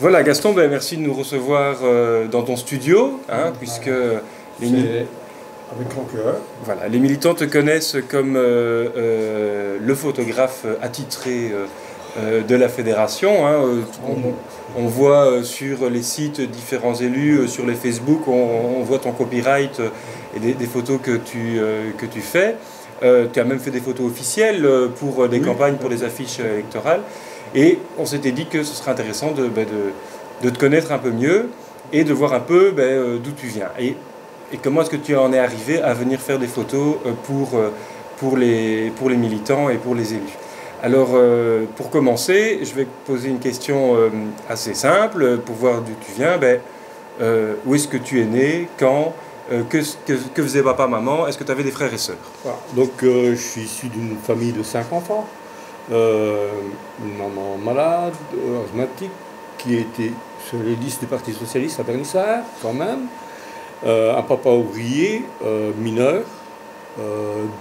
Voilà Gaston, ben, merci de nous recevoir dans ton studio, hein, puisque Avec grand cœur. voilà, les militants te connaissent comme le photographe attitré de la fédération. Hein. On voit sur les sites différents élus, sur les Facebook, on voit ton copyright et des photos que tu fais. Tu as même fait des photos officielles pour des campagnes, pour des affiches électorales. Et on s'était dit que ce serait intéressant de te connaître un peu mieux et de voir un peu d'où tu viens. Et comment est-ce que tu en es arrivé à venir faire des photos pour les militants et pour les élus. Alors, pour commencer, je vais te poser une question assez simple pour voir d'où tu viens. Où est-ce que tu es né? Quand? Que faisait papa, maman? Est-ce que tu avais des frères et sœurs? Voilà. Donc, je suis issu d'une famille de 5 enfants. Une maman malade, asthmatique, qui était sur les listes du Parti Socialiste à Vernissart, quand même. Un papa ouvrier, mineur,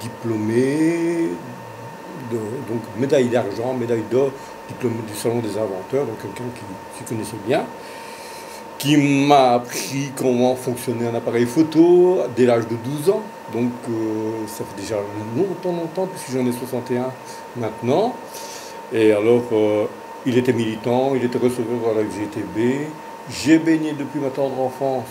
diplômé, donc médaille d'argent, médaille d'or, diplômé du Salon des Inventeurs, donc quelqu'un qui s'y connaissait bien, qui m'a appris comment fonctionnait un appareil photo dès l'âge de 12 ans. Donc ça fait déjà longtemps, puisque j'en ai 61 maintenant. Et alors, il était militant, il était receveur à la FGTB. J'ai baigné depuis ma tendre enfance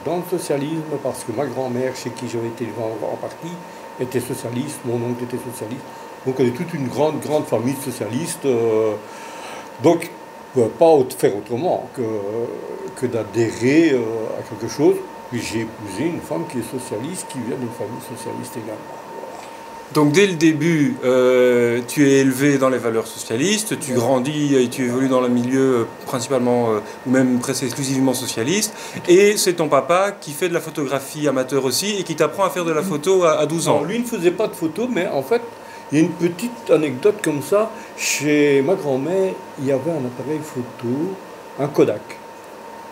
dans le socialisme, parce que ma grand-mère, chez qui j'avais été en partie, était socialiste, mon oncle était socialiste. Donc on est toute une grande famille de socialistes. Donc, on ne peut pas faire autrement que d'adhérer à quelque chose. Puis j'ai épousé une femme qui est socialiste, qui vient d'une famille socialiste également. Donc dès le début, tu es élevé dans les valeurs socialistes, tu grandis et tu évolues dans le milieu principalement, ou même presque exclusivement socialiste, et c'est ton papa qui fait de la photographie amateur aussi, et qui t'apprend à faire de la photo à 12 ans. Non, lui ne faisait pas de photos, mais en fait, il y a une petite anecdote comme ça. Chez ma grand-mère, il y avait un appareil photo, un Kodak.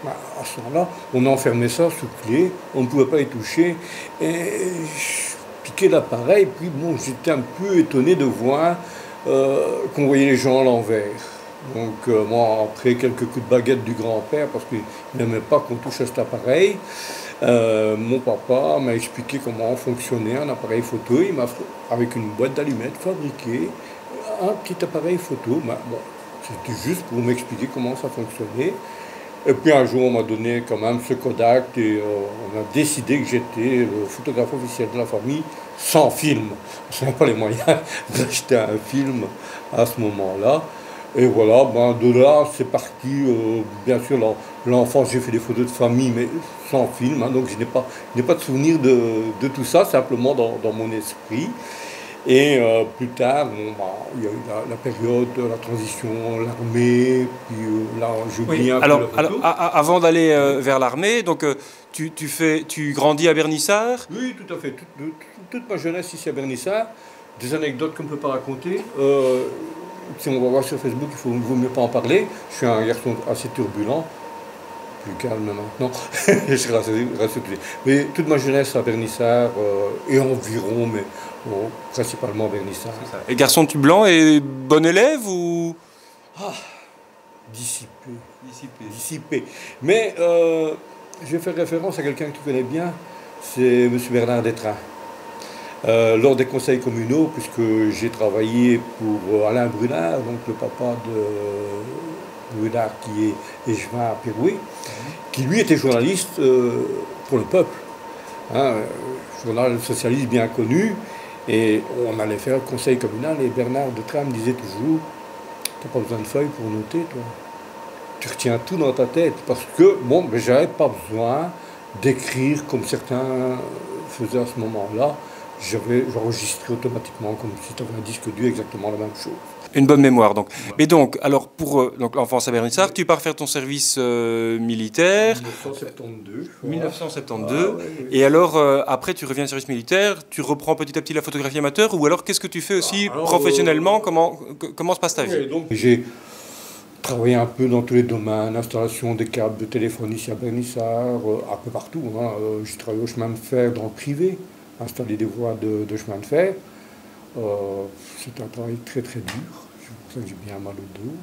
À ce moment-là, on enfermait ça sous clé, on ne pouvait pas y toucher. Et je piquais l'appareil, puis bon, j'étais un peu étonné de voir qu'on voyait les gens à l'envers. Donc moi, après quelques coups de baguette du grand-père, parce qu'il n'aimait pas qu'on touche à cet appareil, mon papa m'a expliqué comment fonctionnait un appareil photo. Il m'a, avec une boîte d'allumettes, fabriqué un petit appareil photo. Bon, c'était juste pour m'expliquer comment ça fonctionnait. Et puis un jour, on m'a donné quand même ce Kodak et on a décidé que j'étais le photographe officiel de la famille sans film. Je n'avais pas les moyens d'acheter un film à ce moment-là. Et voilà, de là, c'est parti. Bien sûr, l'enfance, j'ai fait des photos de famille, mais sans film. Hein, donc, je n'ai pas de souvenir de tout ça, simplement dans mon esprit. Et plus tard, il y a eu la période de la transition, l'armée, puis là, j'oublie un peu alors, la photo. avant d'aller vers l'armée, donc tu grandis à Vernissart? Oui, tout à fait. Toute ma jeunesse ici à Vernissart, des anecdotes qu'on ne peut pas raconter. Si on va voir sur Facebook, il vaut mieux pas en parler. Je suis un garçon assez turbulent, plus calme maintenant. Je suis rassuré. Mais toute ma jeunesse à Vernissart et environ, mais bon, principalement à Vernissart. Et garçon blanc et bon élève ou? Dissipé. Mais je vais faire référence à quelqu'un que tu connais bien, c'est M. Bernard Détrain. Lors des conseils communaux, puisque j'ai travaillé pour Alain Brunard, donc le papa de Brunard qui est échevin à Péroué, qui lui était journaliste pour le peuple, hein, journal socialiste bien connu, et on allait faire le conseil communal, et Bernard Détrain me disait toujours, t'as pas besoin de feuilles pour noter, toi. Tu retiens tout dans ta tête, parce que, bon, mais j'avais pas besoin d'écrire comme certains faisaient à ce moment-là. J'enregistrais automatiquement comme si tu avais un disque dur, exactement la même chose. Une bonne mémoire, donc. Ouais. Mais donc, alors, pour donc, l'enfance à Vernissart, tu pars faire ton service militaire. 1972. 1972. Ah, oui. Et alors, après, tu reviens au service militaire, tu reprends petit à petit la photographie amateur, ou alors qu'est-ce que tu fais aussi professionnellement comment se passe ta vie? Donc, j'ai travaillé un peu dans tous les domaines, installation des câbles de téléphone ici à Vernissart, un peu partout. Hein. J'ai travaillé au chemin de fer dans le privé, installer des voies de chemin de fer. C'est un travail très dur, c'est pour ça que j'ai bien mal au dos.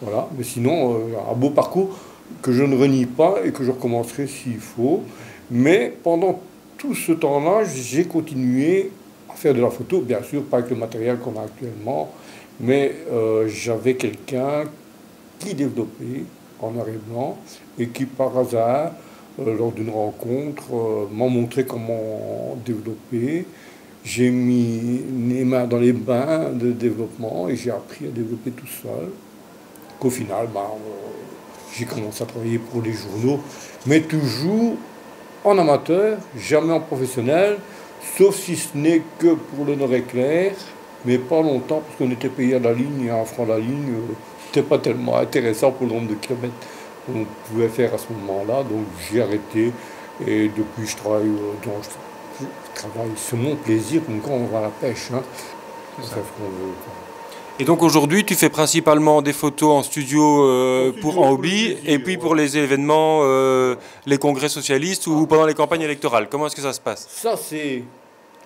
Voilà, mais sinon, un beau parcours que je ne renie pas et que je recommencerai s'il faut. Mais pendant tout ce temps-là, j'ai continué à faire de la photo, bien sûr, pas avec le matériel qu'on a actuellement, mais j'avais quelqu'un qui développait en noir et blanc et qui, par hasard, lors d'une rencontre, m'a montré comment développer. J'ai mis les mains dans les bains de développement et j'ai appris à développer tout seul. Qu'au final, j'ai commencé à travailler pour les journaux, mais toujours en amateur, jamais en professionnel, sauf si ce n'est que pour le Nord-Éclair, mais pas longtemps, parce qu'on était payé à la ligne, et à 1 franc la ligne, c'était pas tellement intéressant pour le nombre de kilomètres qu'on pouvait faire à ce moment-là, donc j'ai arrêté, et depuis je travaille je travaille, c'est mon plaisir, comme quand on va à la pêche, hein. On fait ce qu'on veut, quoi. Et donc aujourd'hui, tu fais principalement des photos en studio pour en hobby, et puis pour les événements, les congrès socialistes ou pendant les campagnes électorales. Comment est-ce que ça se passe? Ça, c'est,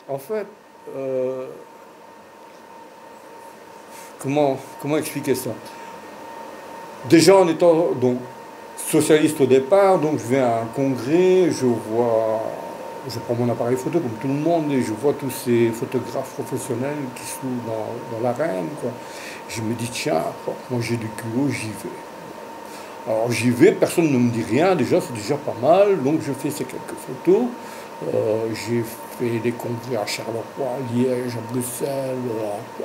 en fait, comment expliquer ça? Déjà en étant donc socialiste au départ, donc je vais à un congrès, je prends mon appareil photo comme tout le monde et je vois tous ces photographes professionnels qui sont dans l'arène, quoi. Je me dis tiens, moi j'ai du culot, j'y vais. Alors j'y vais, personne ne me dit rien, déjà c'est déjà pas mal, donc je fais ces quelques photos. J'ai fait des congrès à Charleroi, à Liège, à Bruxelles,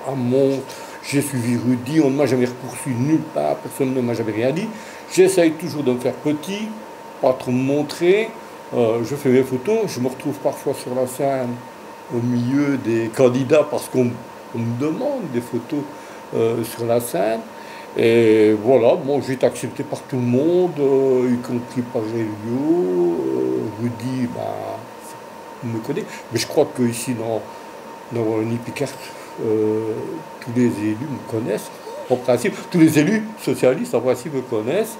à Mons. J'ai suivi Rudy, on ne m'a jamais poursuivi nulle part, personne ne m'a jamais rien dit. J'essaye toujours de me faire petit, pas trop me montrer. Je fais mes photos, je me retrouve parfois sur la scène au milieu des candidats parce qu'on me demande des photos sur la scène. Et voilà, bon, j'ai été accepté par tout le monde, y compris par Elio. Rudy, il me connaît. Mais je crois qu'ici, dans Wallonie-Picard, tous les élus me connaissent. En principe, tous les élus socialistes, en principe, me connaissent.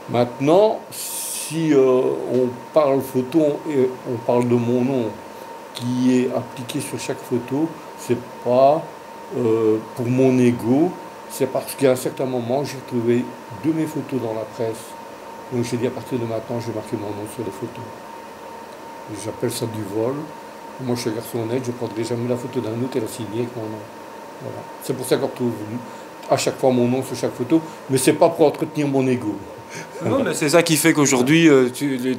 Maintenant, si on parle photo et on parle de mon nom qui est appliqué sur chaque photo, c'est pas pour mon ego, c'est parce qu'à un certain moment, j'ai trouvé de mes photos dans la presse. Donc j'ai dit à partir de maintenant, je vais marquer mon nom sur les photos. J'appelle ça du vol. Moi, je suis un garçon honnête, je ne prendrai jamais la photo d'un autre et la signer avec mon nom. Voilà. C'est pour ça qu'on retrouve à chaque fois mon nom sur chaque photo, mais c'est pas pour entretenir mon ego. Non, mais c'est ça qui fait qu'aujourd'hui,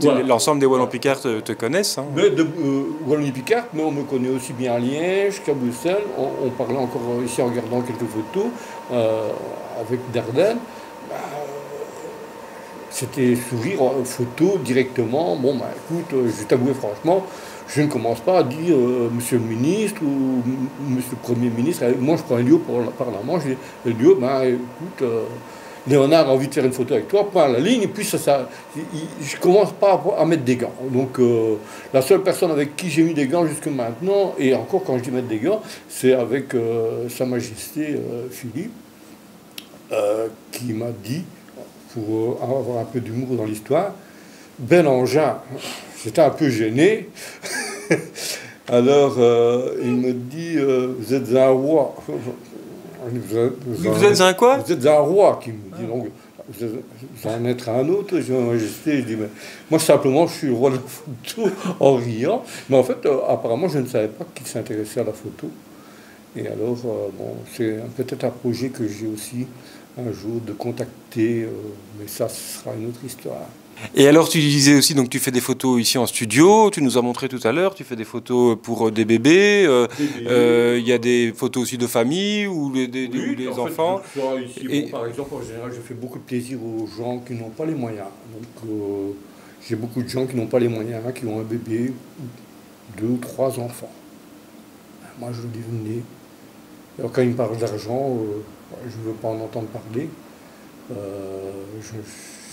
Voilà. l'ensemble des Wallons-Picard te connaissent. Hein. Mais de Wallonie-Picard, mais on me connaît aussi bien à Liège qu'à Bruxelles. On parlait encore ici en regardant quelques photos avec Dardenne. C'était sourire en photo directement. Bon, écoute, je vais t'avouer franchement, je ne commence pas à dire Monsieur le ministre ou Monsieur le Premier ministre. Moi, je prends Elio par la main. Je dis Elio, écoute, Léonard a envie de faire une photo avec toi, point à la ligne, et puis je commence pas à mettre des gants. Donc, la seule personne avec qui j'ai mis des gants jusque maintenant, et encore quand je dis mettre des gants, c'est avec Sa Majesté Philippe, qui m'a dit, pour avoir un peu d'humour dans l'histoire, Ben Engin, j'étais un peu gêné. Alors, il me dit, vous êtes un roi. Vous êtes un quoi? Vous êtes un roi, qui me dit. Donc, vous en êtes un autre, je Majesté. Je dis, mais moi, simplement, je suis le roi de la photo en riant. Mais en fait, apparemment, je ne savais pas qu'il s'intéressait à la photo. Et alors, bon, c'est peut-être un projet que j'ai aussi un jour de contacter, mais ça, ce sera une autre histoire. Et alors, tu disais aussi, donc tu fais des photos ici en studio, tu nous as montré tout à l'heure, tu fais des photos pour des bébés, il y a des photos aussi de famille ou des enfants. Ici, par exemple, en général, je fais beaucoup de plaisir aux gens qui n'ont pas les moyens. Donc, j'ai beaucoup de gens qui n'ont pas les moyens, qui ont un bébé, 2 ou 3 enfants. Moi, je dis, venez. Alors, quand ils me parlent d'argent, je ne veux pas en entendre parler.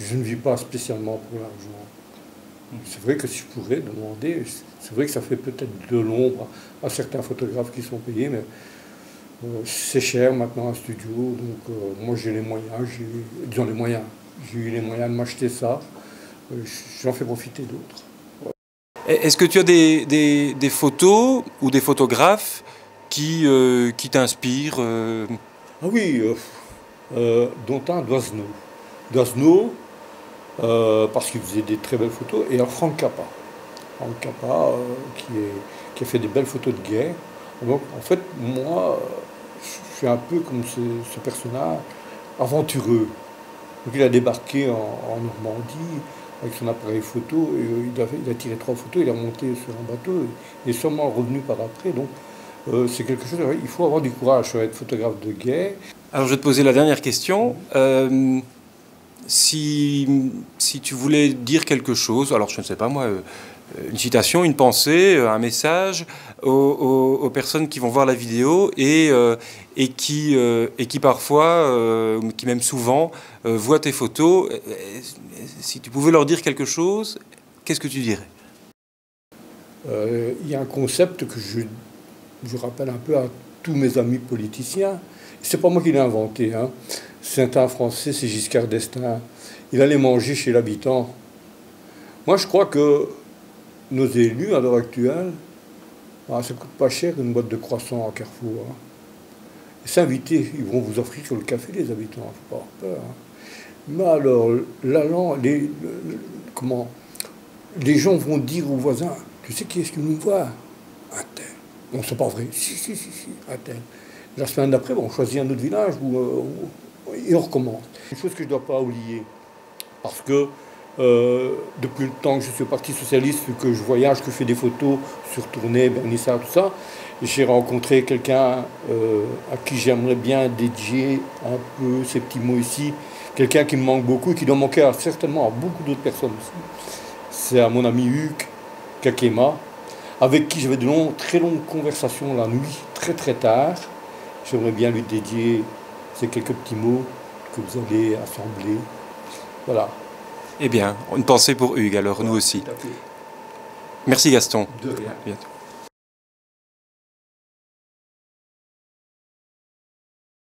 Je ne vis pas spécialement pour l'argent. C'est vrai que si je pourrais demander, c'est vrai que ça fait peut-être de l'ombre à certains photographes qui sont payés, mais c'est cher maintenant un studio, donc moi j'ai les moyens, j'ai eu les moyens de m'acheter ça, j'en fais profiter d'autres. Est-ce que tu as des photos ou des photographes qui t'inspirent Ah oui, dont un d'Oisenau. D'Oisenau, parce qu'il faisait des très belles photos, et un Franck Cappa. Franck Cappa, qui a fait des belles photos de guerre. Donc, en fait, moi, je suis un peu comme ce personnage aventureux. Donc, il a débarqué en Normandie avec son appareil photo, et il a tiré 3 photos, il a monté sur un bateau, il est sûrement revenu par après. Donc, c'est quelque chose, il faut avoir du courage pour être photographe de guerre. Alors je vais te poser la dernière question. Si tu voulais dire quelque chose, alors je ne sais pas moi, une citation, une pensée, un message aux personnes qui vont voir la vidéo et qui parfois, qui même souvent, voient tes photos, si tu pouvais leur dire quelque chose, qu'est-ce que tu dirais? Il y a un concept que je rappelle un peu à tous mes amis politiciens. C'est pas moi qui l'ai inventé, hein. C'est un Français, c'est Giscard d'Estaing. Il allait manger chez l'habitant. Moi, je crois que nos élus, à l'heure actuelle, ça coûte pas cher une boîte de croissants à Carrefour. Hein. S'inviter, ils vont vous offrir le café, les habitants, il ne faut pas avoir peur. Hein. Mais alors, les gens vont dire aux voisins, tu sais qui est-ce qui nous voit? Un tel. Non, c'est pas vrai. Si, un tel. La semaine d'après, on choisit un autre village et on recommence. Une chose que je ne dois pas oublier, parce que depuis le temps que je suis au Parti Socialiste, que je voyage, que je fais des photos sur tournée, vernissage, tout ça, j'ai rencontré quelqu'un à qui j'aimerais bien dédier un peu ces petits mots ici, quelqu'un qui me manque beaucoup et qui doit manquer certainement à beaucoup d'autres personnes aussi. C'est à mon ami Hugues Kakema, avec qui j'avais de très longues conversations la nuit, très très tard. J'aimerais bien lui dédier ces quelques petits mots que vous allez assembler. Voilà. Eh bien, une pensée pour Hugues, alors nous aussi. Merci Gaston. De rien. À bientôt.